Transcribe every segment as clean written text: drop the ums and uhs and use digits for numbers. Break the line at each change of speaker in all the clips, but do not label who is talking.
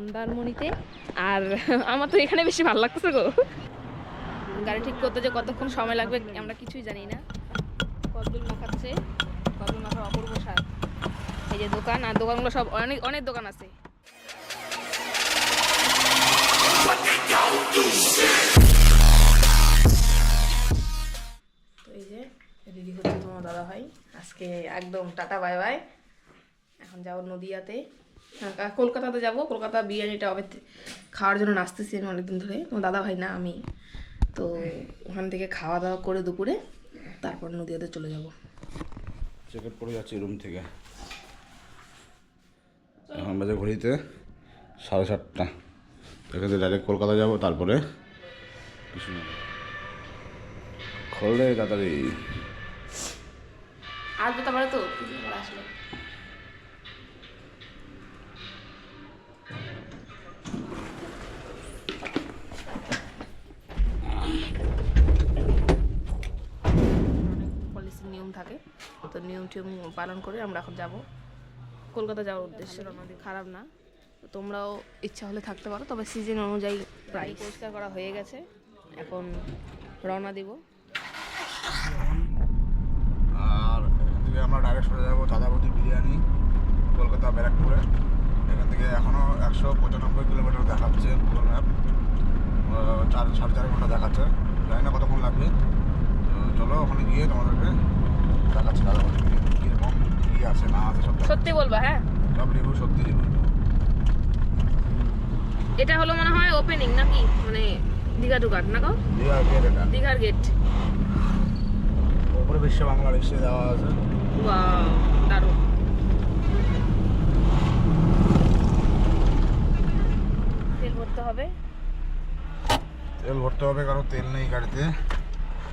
মন্দারমণিতে। আর আমার তো এখানে বেশি ভালো লাগতেছে গো। গাড়ি ঠিক করতে যে কতক্ষণ সময় লাগবে আমরা কিছুই জানি না। কদবেল মাখাচ্ছে, কদবেল মাখার অপূর্ব স্বাদ। এই যে দোকান, আর দোকানগুলো সব অনেক অনেক দোকান আছে। তো এই যে রেডি হচ্ছে তোমার দাদা ভাই, আজকে একদম টাটা বাই বাই। এখন যাবো নদিয়াতে, কলকাতাতে যাবো। কলকাতা বিরিয়ানিটা হবে খাওয়ার জন্য নাচতেছি আমি অনেকদিন ধরে। তোমার দাদা ভাই না আমি। তো ওখান থেকে খাওয়া দাওয়া করে দুপুরে তারপর নদিয়াতে চলে যাব।
চেক আউট করে যাচ্ছি রুম থেকে। এখন বাজে ঘড়িতে 7:30। এখান থেকে ডাইরেক্ট কলকাতা যাবো, তারপরে কিছু খোলে তাড়াতাড়ি
আসবে তারপরে তো আসলে পলিসির নিয়ম থাকে, তো নিয়ম টিয়ম পালন করে আমরা এখন যাব কলকাতা যাওয়ার উদ্দেশ্যে। রওনা খারাপ না, তো তোমরাও ইচ্ছা হলে থাকতে পারো, তবে সিজন অনুযায়ী প্রায় পরিষ্কার করা হয়ে গেছে। এখন রওনা দিব।
আর এখান থেকে আমরা ডাইরেক্ট চলে যাবো দাদাবতী বিরিয়ানি, কলকাতা ব্যারাকপুরে। এখান থেকে এখনও 195 কিলোমিটার দেখাচ্ছে গুগল ম্যাপ। 4.5 ঘন্টা দেখাচ্ছে, জানি না কতক্ষণ লাগবে। তো চলো ওখানে গিয়ে তোমাদেরকে দেখাচ্ছি দাদাবতী বিরিয়ানি কীরকম কী আছে না আছে সব।
সত্যি বলবা? হ্যাঁ,
সব রিভিউ সত্যি রিভিউ।
এটা হলো মনে হয় ওপেনিং নাকি, মানে দীঘা ঢুকার না গো?
দীঘার গেট, এটা
দীঘার গেট।
ওপরে বিশ্ব বাংলা রেসে দেওয়া আছে।
ওয়াও, দারুণ। তেল ভরতে হবে।
তেল ভরতে হবে, কারণ তেল নেই গাড়িতে।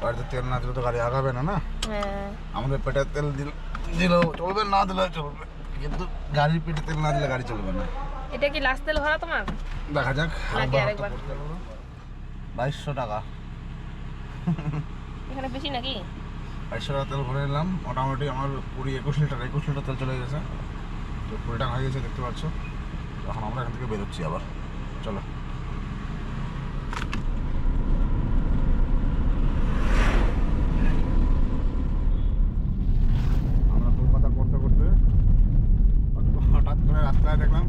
গাড়িতে তেল না দিলে তো গাড়ি আগাবে না। না,
হ্যাঁ,
আমাদের পেটে তেল দিলেও চলবে, না দিলেও চলবে, কিন্তু গাড়ির পেটে তেল না দিলে গাড়ি চলবে না।
এটা কি লাস্ট তেল ভরা তোমার?
দেখা যাক।
নাকি আরেকবার?
2200 টাকা।
এখানে বেশি নাকি?
2200 টাকা তেল ভরে নিলাম। মোটামুটি আমার 21 লিটার তেল চলে গেছে। তো 20 টাকা হয়ে গেছে, দেখতে পাচ্ছ। এখন আমরা এখান থেকে বেরোচ্ছি আবার। চলো। আমরা কলকাতা করতে করতে হঠাৎ করে রাস্তায় দেখলাম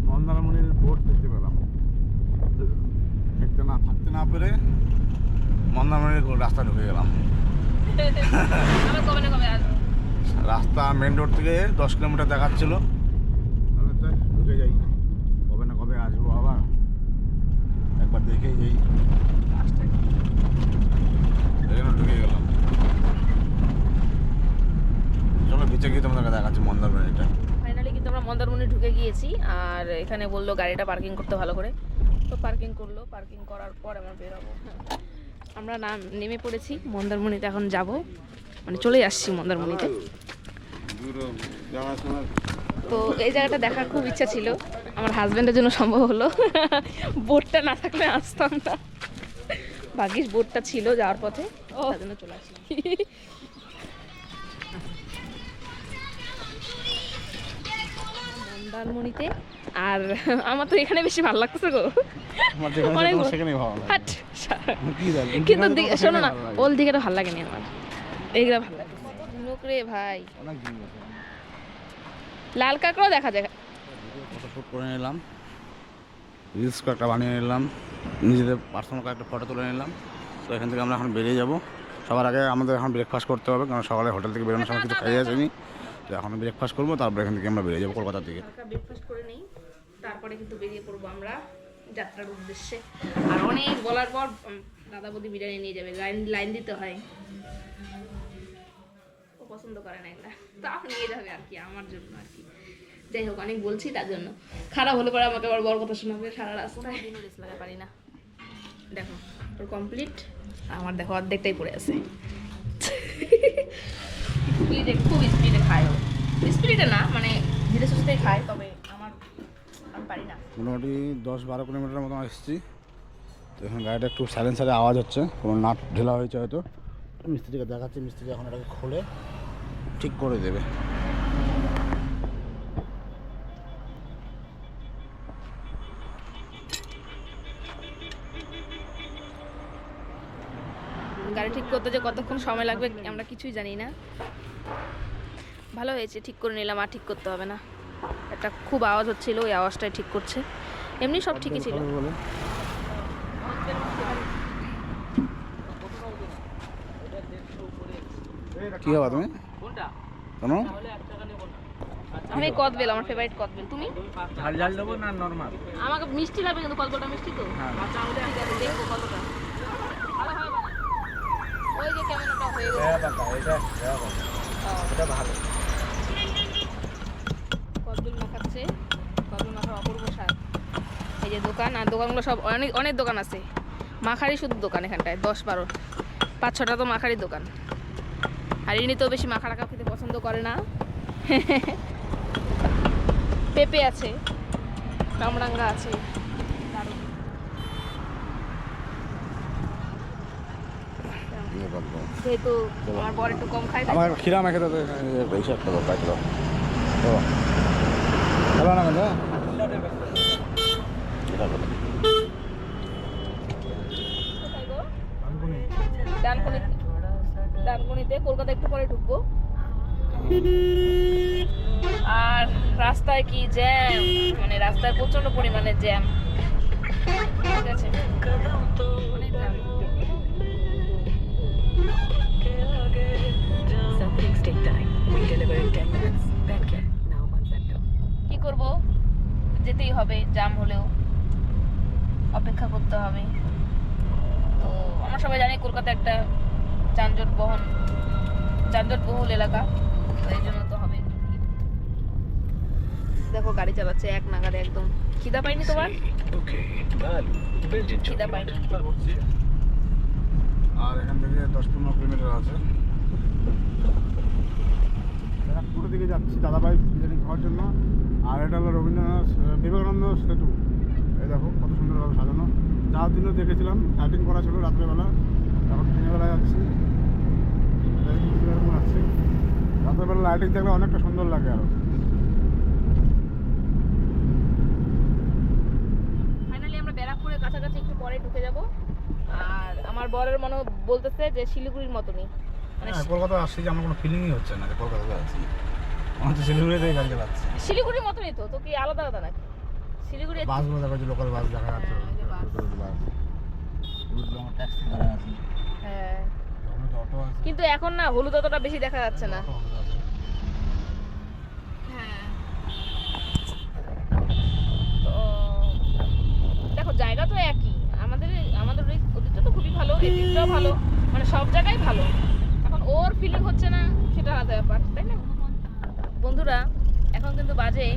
মন্দারমণির বোট দেখতে পেলাম। থাকতে না পেরে মন্দারমণির রাস্তা ঢুকে গেলাম।
আবার কবে না কবে আসবো?
রাস্তা মেন রোড থেকে 10 কিলোমিটার দেখাচ্ছিল। ঢুকে যাই, কবে না কবে আসবো আবার, একবার দেখেই যাই। এই জন্য ঢুকে গেলাম। চলো ভিতরে গিয়ে তোমাদেরকে দেখাচ্ছি মন্দারমণিটা।
ফাইনালি কিন্তু আমরা মন্দারমণি ঢুকে গিয়েছি। আর এখানে বললো গাড়িটা পার্কিং করতে ভালো করে, তো পার্কিং করলো। পার্কিং করার পর আমরা বেরোবো। আমরা নেমে পড়েছি মন্দারমণিতে, এখন যাব, মানে চলে আসছি মন্দারমণিতে। তো এই জায়গাটা দেখার খুব ইচ্ছা ছিল, আমার হাজব্যান্ডের জন্য সম্ভব হলো। বোটটা না থাকলে আসতাম না, ভাগ্যিস বোটটা ছিল যাওয়ার পথে, তার জন্য চলে আসলাম। মন্দারমণিতে। আর আমার তো এখানে বেশি ভালো লাগতেছে গো। কিন্তু শোনো না, ওল দিঘাটা ভালো লাগেনি আমার, এইগুলা ভালো লাগে। রে ভাই, লাল কাঁকড়াও দেখা যায়।
ফটো শ্যুট করে নিলাম, রিলস কয়েকটা বানিয়ে নিলাম, নিজেদের পার্সোনাল কয়েকটা ফটো তুলে নিলাম। তো এখান থেকে আমরা এখন বেরিয়ে যাব। সবার আগে আমাদের এখন ব্রেকফাস্ট করতে হবে, কারণ সকালে হোটেল থেকে বেরোনোর সময় কিছু খাইয়ে আসেনি। তো এখন ব্রেকফাস্ট করবো, তারপরে এখান থেকে আমরা বেরিয়ে যাবো কলকাতা থেকে।
ব্রেকফাস্ট করে নেই, তারপরে কিন্তু বেরিয়ে পড়বো আমরা যাত্রার উদ্দেশ্যে। আর অনেক বলার পর দাদাবতী বিরিয়ানি নিয়ে যাবে, লাইন দিতে হয়। ও পছন্দ করে না এগুলা, তাও নিয়ে যাবে আর কি, আমার জন্য আর কি। যাই হোক, অনেক বলছি তার জন্য। খারাপ হলে পরে আমাকে আবার বড় কথা শোনাবে সারা রাস্তায়। রেস লাগাতে পারি না। দেখো তোর কমপ্লিট, আমার দেখো অর্ধেকটাই পড়ে আছে। স্পিডে, খুব স্পিডে খায় ও। স্পিডে না, মানে ধীরে সুস্থে খায়, তবে আমি পারি না।
মোটামুটি 10-12 কিলোমিটার মতো এসেছি। তো এখন গাড়িটা একটু সাইলেন্সারে আওয়াজ হচ্ছে, কোনো নাট ঢেলা হয়েছে হয়তো। মিস্ত্রিকে দেখাচ্ছি, মিস্ত্রি এখন এটাকে খুলে ঠিক করে দেবে।
করতে যে কতক্ষণ সময় লাগবে আমরা কিছুই জানি না। ভালো হয়েছে, ঠিক করে নিলাম, আর ঠিক করতে হবে না। একটা খুব আওয়াজ হচ্ছিল, ওই আওয়াজটাই ঠিক করছে, এমনি সব ঠিকই ছিল।
কি হবে তুমি কেন?
আমি কদবেল, আমার ফেভারিট কদবেল। তুমি?
ঝাল ঝাল দেবো না নরমাল?
আমাকে মিষ্টি লাগবে, কিন্তু কদবেলটা মিষ্টি তো। ঠিক আছে, দেখবো কতটা ভালো হয় বানায়। ওই যে কেমন ওটা হয়ে গেছে।
এটা ভালো।
কদবেল মাখাচ্ছে, কদবেল মাখার অপূর্ব স্বাদ। এই যে দোকান, আর দোকানগুলো সব অনেক অনেক দোকান আছে, মাখারই শুধু দোকান এখানটায় 10-12 5-6টা তো মাখারই দোকান। আর ইনি তো বেশি মাখা টাকা খেতে পছন্দ করে না। পেঁপে আছে, কামরাঙ্গা আছে, দারুণ। যেহেতু আমার বর একটু কম খায়,
আমার খিরা মেখে দাও, বেশি একটা দাও, পাইতে দাও। ভালো না কেন?
ডানকুনিতে, কলকাতা একটু পরে ঢুকবো। আর রাস্তায় কি জ্যাম, মানে রাস্তায় প্রচন্ড পরিমাণে জ্যাম। ঠিক আছে, অনেক জ্যাম। কি করব, যেতেই হবে, জ্যাম হলেও অপেক্ষা করতে হবে। তো আমরা সবাই জানি কলকাতা একটা যানজটবহুল এলাকা, তো এই জন্য তো হবে। দেখো গাড়ি চালাচ্ছে এক নাগারে একদম। খিদা পাইনি তোমার? খিদা পাইনি।
আর এখান থেকে 10-15 কিলোমিটার আছে। পুরো দিকে যাচ্ছি দাদাভাই বিরিয়ানি খাওয়ার জন্য। আর এটা হলো বিবেকানন্দ সেতু। এই দেখো কত সুন্দরভাবে সাজানো। যাওয়ার দিনও দেখেছিলাম, লাইটিং করা ছিল রাত্রেবেলা, এখন দিনের বেলা যাচ্ছি। আসছে রাত্রেবেলা লাইটিং দেখলে অনেকটা সুন্দর লাগে আরো।
ফাইনালি আমরা ব্যারাকপুরের কাছাকাছি একটু পরে ঢুকে যাব। আর আমার বরের মনে বলতেছে যে শিলিগুড়ির মতনই, মানে
কলকাতা আসছি যে আমার কোনো ফিলিংই হচ্ছে না যে কলকাতাতে আছি, আমার তো শিলিগুড়িতেই গাড়ি চালাচ্ছি।
শিলিগুড়ির মতনই তো। তো কি আলাদা আলাদা নাকি? শিলিগুড়ি
বাসগুলো দেখা যাচ্ছে, লোকাল বাস দেখা যাচ্ছে।
হ্যাঁ, কিন্তু এখন না হলুদ অতটা বেশি দেখা যাচ্ছে না। হ্যাঁ, তো দেখো জায়গা তো একই, আমাদের আমাদের ওদিকটা তো খুবই ভালো, এই দিকটাও ভালো, মানে সব জায়গায় ভালো। এখন ওর ফিলিং হচ্ছে না, সেটা আলাদা ব্যাপার, তাই না? বন্ধুরা, এখন কিন্তু বাজে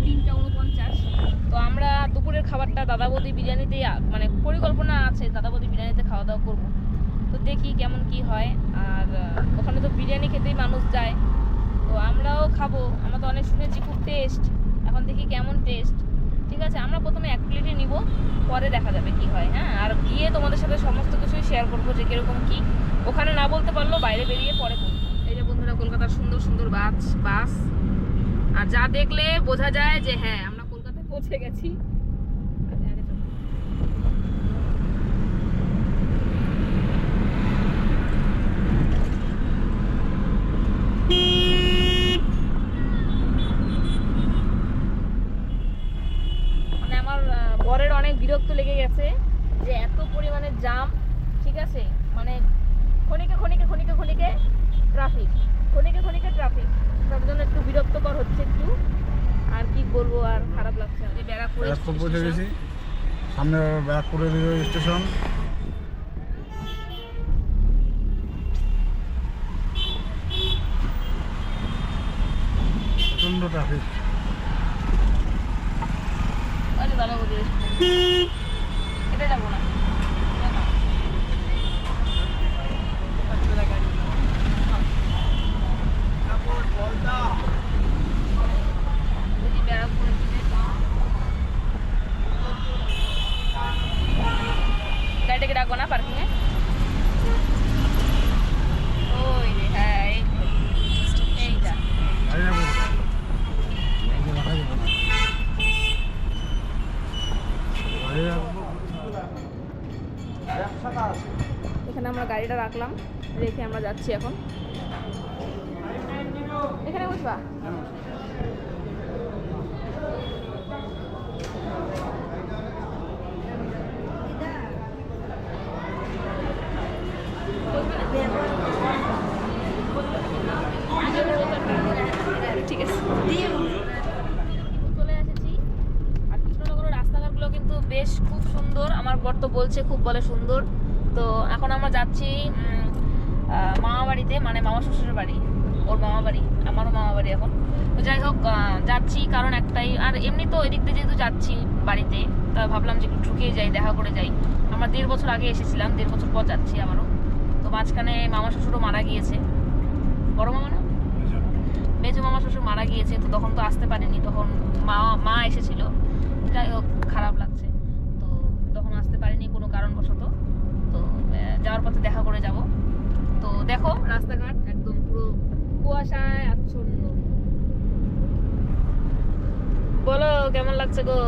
3:49। তো আমরা দুপুরের খাবারটা দাদা বৌদি বিরিয়ানিতেই, মানে পরিকল্পনা আছে দাদা বৌদি বিরিয়ানিতে খাওয়া দাওয়া করবো। তো দেখি কেমন কি হয়। আর ওখানে তো বিরিয়ানি খেতেই মানুষ যায়, তো আমরাও খাবো। আমরা তো অনেক শুনেছি খুব টেস্ট, এখন দেখি কেমন টেস্ট। ঠিক আছে, আমরা প্রথমে 1 প্লেটে নিব, পরে দেখা যাবে কি হয়। হ্যাঁ, আর গিয়ে তোমাদের সাথে সমস্ত কিছুই শেয়ার করবো যে কীরকম কি। ওখানে না বলতে পারলেও বাইরে বেরিয়ে পরে বলবো। এই যে বন্ধুরা, কলকাতার সুন্দর সুন্দর বাস, আর যা দেখলে বোঝা যায় যে হ্যাঁ আমরা কলকাতায় পৌঁছে গেছি। মানে আমার বরের অনেক বিরক্ত লেগে গেছে যে এত পরিমাণে জাম। ঠিক আছে, মানে ক্ষণিকে ট্রাফিক, তার জন্য একটু বিরক্তকর হচ্ছে একটু। আর কি বলবো, আর খারাপ লাগছে। আমি ব্যারাকপুর
পৌঁছে গেছি, সামনে ব্যারাকপুরের রেলওয়ে স্টেশন। প্রচন্ড ট্রাফিক।
এটা যাবো না। গাড়িটাকে ডাকবো না পার্কিংয়ে? ওই রে, হ্যাঁ এইটা। এখানে আমরা গাড়িটা রাখলাম। রেখে আমরা যাচ্ছি এখন। এখানে বুঝবা ঠিক আছে। চলে এসেছি। আর কৃষ্ণনগরের রাস্তাঘাটগুলো কিন্তু বেশ খুব সুন্দর, আমার বর তো বলছে, খুব বলে সুন্দর। তো এখন আমরা যাচ্ছি মামা বাড়িতে, মানে মামা শ্বশুরের বাড়ি, ওর মামা বাড়ি, আমারও মামা বাড়ি এখন। তো যাই হোক যাচ্ছি কারণ একটাই, আর এমনি তো এদিক দিয়ে যেহেতু যাচ্ছি বাড়িতে, তা ভাবলাম যে একটু ঢুকে যাই, দেখা করে যাই। আমরা 1.5 বছর আগে এসেছিলাম, 1.5 বছর পর যাচ্ছি আবারও। তো মাঝখানে মামা শ্বশুরও মারা গিয়েছে, বড় মামা না মেজো মামা শ্বশুর মারা গিয়েছে, তো তখন তো আসতে পারিনি, তখন মা এসেছিল। যাই হোক খারাপ লাগছে, তো তখন আসতে পারিনি কোনো কারণবশত। তো যাওয়ার পথে দেখা করে যাব। তো দেখো রাস্তাঘাট একদম পুরো কুয়াশায় আচ্ছন্ন। বলো কেমন লাগছে গো?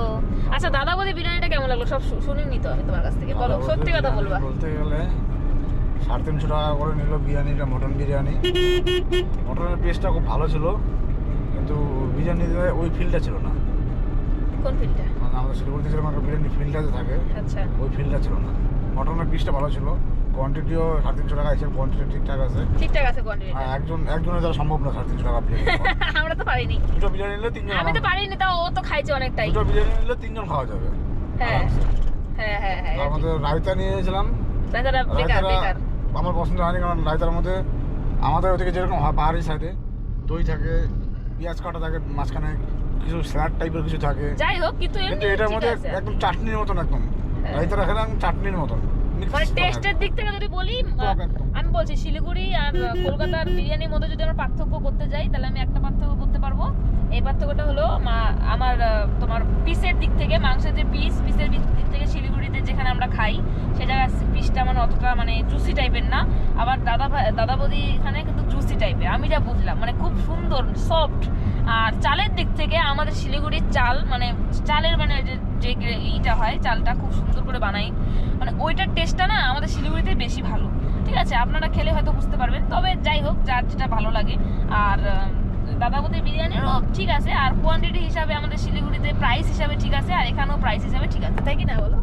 আচ্ছা দাদা বৌদি বিরিয়ানিটা কেমন লাগলো সব শুনিনি তো আমি তোমার কাছ থেকে, বলো সত্যি কথা বলবা।
বলতে গেলে 350 টাকা করে নিল বিরিয়ানিটা, মটন বিরিয়ানি। মটনের পিসটা খুব ভালো ছিল, কিন্তু বিরিয়ানিতে ওই ফিলটা ছিল না।
কোন ফিলটা?
মানে আমাদের শিলিগুড়িতে যেরকম একটা বিরিয়ানি ফিলটা যে থাকে,
আচ্ছা
ওই ফিলটা ছিল না। মটনের পিসটা ভালো ছিল, কোয়ান্টিটিও 350 টাকা আছে, কোয়ান্টিটি ঠিকঠাক আছে।
ঠিকঠাক আছে কোয়ান্টিটি।
আর একজনের দ্বারা সম্ভব না 350 টাকা বিরিয়ানি।
আমরা তো পারিনি।
দুটো বিরিয়ানি নিলে 3 জন।
আমি তো পারিনি, তাও ও তো খাইছে অনেকটাই।
দুটো বিরিয়ানি নিলে 3 জন খাওয়া যাবে।
হ্যাঁ হ্যাঁ হ্যাঁ হ্যাঁ।
আমাদের রায়তা নিয়ে এসেছিলাম।
রায়তাটা বেকার বেকার।
আমার পছন্দ হয়নি, কারণ রায়তার মধ্যে আমাদের ওদিকে যেরকম হয় পাহাড়ি সাইডে দই থাকে, পেঁয়াজ কাটা থাকে, মাঝখানে কিছু স্যালাড টাইপের কিছু থাকে।
যাই হোক কিন্তু
এটার মধ্যে একদম চাটনির মতন, একদম রায়তাটা খেলাম চাটনির মতন।
মানে টেস্টের দিক থেকে যদি বলি, আমি বলছি শিলিগুড়ি আর কলকাতার বিরিয়ানির মধ্যে যদি আমরা পার্থক্য করতে যাই, তাহলে আমি একটা পার্থক্য করতে পারবো। এই পার্থক্যটা হলো আমার তোমার পিসের দিক থেকে, মাংসের যে পিসের দিক থেকে শিলিগুড়িতে যেখানে আমরা খাই, সে জায়গায় পিসটা মানে অতটা মানে জুসি টাইপের না। আবার দাদা বৌদি এখানে কিন্তু জুসি টাইপের, আমি যা বুঝলাম, মানে খুব সুন্দর সফট। আর চালের দিক থেকে আমাদের শিলিগুড়ির চাল, মানে চালের মানে যে ইটা হয়, চালটা খুব সুন্দর করে বানাই, মানে ওইটার টেস্টটা না আমাদের শিলিগুড়িতে বেশি ভালো। ঠিক আছে, আপনারা খেলে হয়তো বুঝতে পারবেন। তবে যাই হোক, যার যেটা ভালো লাগে। আর দাদা বৌদির বিরিয়ানিরও ঠিক আছে, আর কোয়ান্টিটি হিসাবে আমাদের শিলিগুড়িতে প্রাইস হিসাবে ঠিক আছে, আর এখানেও প্রাইস হিসাবে ঠিক আছে, তাই কি না বলো?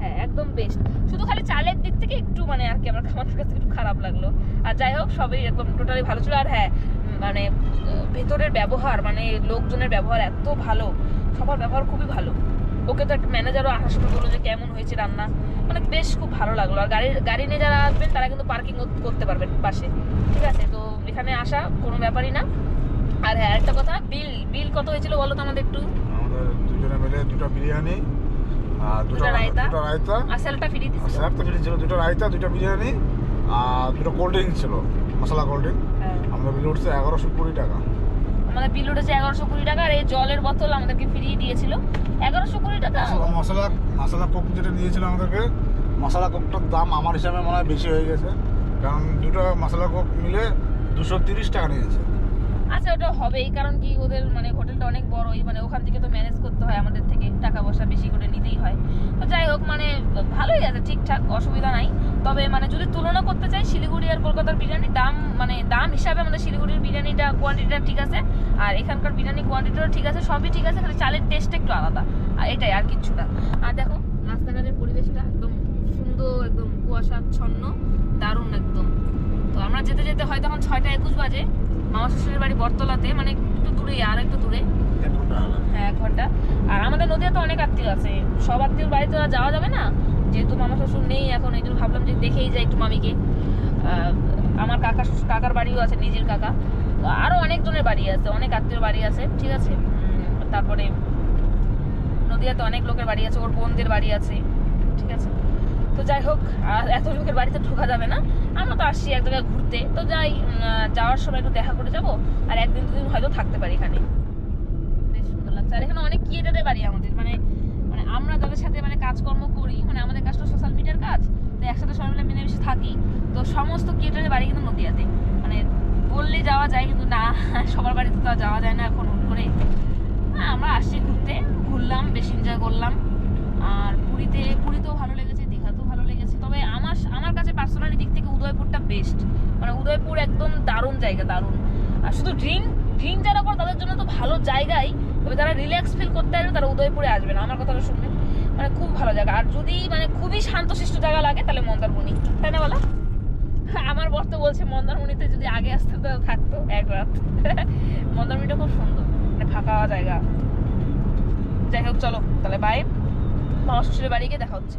হ্যাঁ একদম বেস্ট। শুধু খালি চালের দিক থেকে একটু মানে আর কি আমার খাবারের কাছে একটু খারাপ লাগলো। আর যাই হোক সবই একদম টোটালি ভালো ছিল। আর হ্যাঁ মানে ভেতরের ব্যবহার, মানে লোকজনের ব্যবহার এত ভালো, সবার ব্যবহার খুবই ভালো। ওকে তো একটা ম্যানেজারও আসার সময় বললো যে কেমন হয়েছে রান্না, মানে বেশ খুব ভালো লাগলো। আর গাড়ি নিয়ে যারা আসবেন তারা কিন্তু পার্কিং করতে পারবেন পাশে। ঠিক আছে, তো এখানে আসা কোনো ব্যাপারই না। আর হ্যাঁ একটা কথা, বিল কত হয়েছিল বলো তো আমাদের একটু?
আমাদের দুজনে মিলে দুটো বিরিয়ানি আর দুটো রায়তা
আর স্যালাডটা ফ্রি দিয়েছিল।
স্যালাডটা ফ্রি ছিল, দুটো রায়তা, দুটো বিরিয়ানি আর দুটো কোল্ড ড্রিঙ্ক ছিল, মশলা কোল্ড ড্রিঙ্ক। আমাদের বিল উঠছে 1120 টাকা।
আমাদের বিল উঠেছে 1120 টাকা। আর এই জলের বোতল আমাদেরকে ফ্রি দিয়েছিল 1120 টাকা।
মশলা কোক যেটা দিয়েছিল আমাদেরকে, মশলা কোকটার দাম আমার হিসাবে মনে হয় বেশি হয়ে গেছে, কারণ দুটো মশলা কোক মিলে 230 টাকা নিয়েছে।
আচ্ছা ওটা হবেই, কারণ কি ওদের মানে হোটেলটা অনেক বড়ই, মানে ওখান থেকে তো ম্যানেজ করতে হয়, আমাদের থেকে টাকা পয়সা বেশি করে নিতেই হয়। তো যাই হোক মানে ভালোই আছে, ঠিকঠাক, অসুবিধা নাই। তবে মানে যদি তুলনা করতে চাই শিলিগুড়ি আর কলকাতার বিরিয়ানির দাম, মানে দাম হিসাবে আমাদের শিলিগুড়ির বিরিয়ানিটা কোয়ান্টিটিটা ঠিক আছে, আর এখানকার বিরিয়ানি কোয়ান্টিটিটাও ঠিক আছে, সবই ঠিক আছে, খালি চালের টেস্টটা একটু আলাদা, আর এটাই, আর কিচ্ছু না। আর দেখো রাস্তাঘাটের পরিবেশটা একদম সুন্দর, একদম কুয়াশাচ্ছন্ন, দারুণ একদম। তো আমরা যেতে যেতে হয় তখন 6:21 বাজে। মামা শ্বশুরের বাড়ি বটতলাতে, মানে একটু দূরে, আর একটু দূরে, হ্যাঁ 1 ঘন্টা। আর আমাদের নদীতে তো অনেক আত্মীয় আছে, সব আত্মীয়র বাড়িতে যাওয়া যাবে না, যেহেতু মামা শ্বশুর নেই এখন, এই জন্য ভাবলাম যে দেখেই যাই একটু মামিকে। আমার কাকার বাড়িও আছে, নিজের কাকা, আরও অনেকজনের বাড়ি আছে, অনেক আত্মীয়র বাড়ি আছে। ঠিক আছে, তারপরে নদীয়াতে অনেক লোকের বাড়ি আছে, ওর বোনদের বাড়ি আছে। ঠিক আছে, তো যাই হোক, আর এত লোকের বাড়িতে ঢোকা যাবে না, আমরা তো আসছি এক জায়গায় ঘুরতে, তো যাই যাওয়ার সময় একটু দেখা করে যাবো, আর 1 দিন 2 দিন হয়তো থাকতে পারি এখানে। বেশ সুন্দর লাগছে। আর এখানে অনেক ক্রিয়েটারের বাড়ি আমাদের, মানে আমরা যাদের সাথে মানে কাজকর্ম করি, মানে আমাদের কাজটা সোশ্যাল মিডিয়ার কাজ, তো একসাথে সবাই মিলে মিলেমিশে থাকি, তো সমস্ত ক্রিয়েটারের বাড়ি কিন্তু নদীয়াতে, মানে বললেই যাওয়া যায়, কিন্তু না সবার বাড়িতে তো যাওয়া যায় না এখন হুট করে। আমরা আসছি ঘুরতে, ঘুরলাম, বেশ এনজয় করলাম। আর পুরীতেও ভালো লেগেছে, দীঘাতেও ভালো লেগেছে। তবে আমার কাছে পার্সোনালি দিক থেকে উদয়পুরটা বেস্ট। উদয়পুর একদম দারুণ জায়গা, দারুণ। আর শুধু ড্রিঙ্ক যারা করে তাদের জন্য তো ভালো জায়গাই, তবে যারা রিল্যাক্স ফিল করতে আসবে তারা উদয়পুরে আসবে না, আমার কথাটা শুনবেন। মানে খুব ভালো জায়গা। আর যদি মানে খুবই শান্তশিষ্ট জায়গা লাগে তাহলে মন্দারমণি, তাই না বলা? আমার বর তো বলছে মন্দারমণিতে যদি আগে আসতে তো থাকতো এক রাত। মন্দারমণিটা খুব সুন্দর, মানে ফাঁকা জায়গা। যাই হোক চলো তাহলে বাই, মামা শ্বশুরের বাড়ি গিয়ে দেখা হচ্ছে।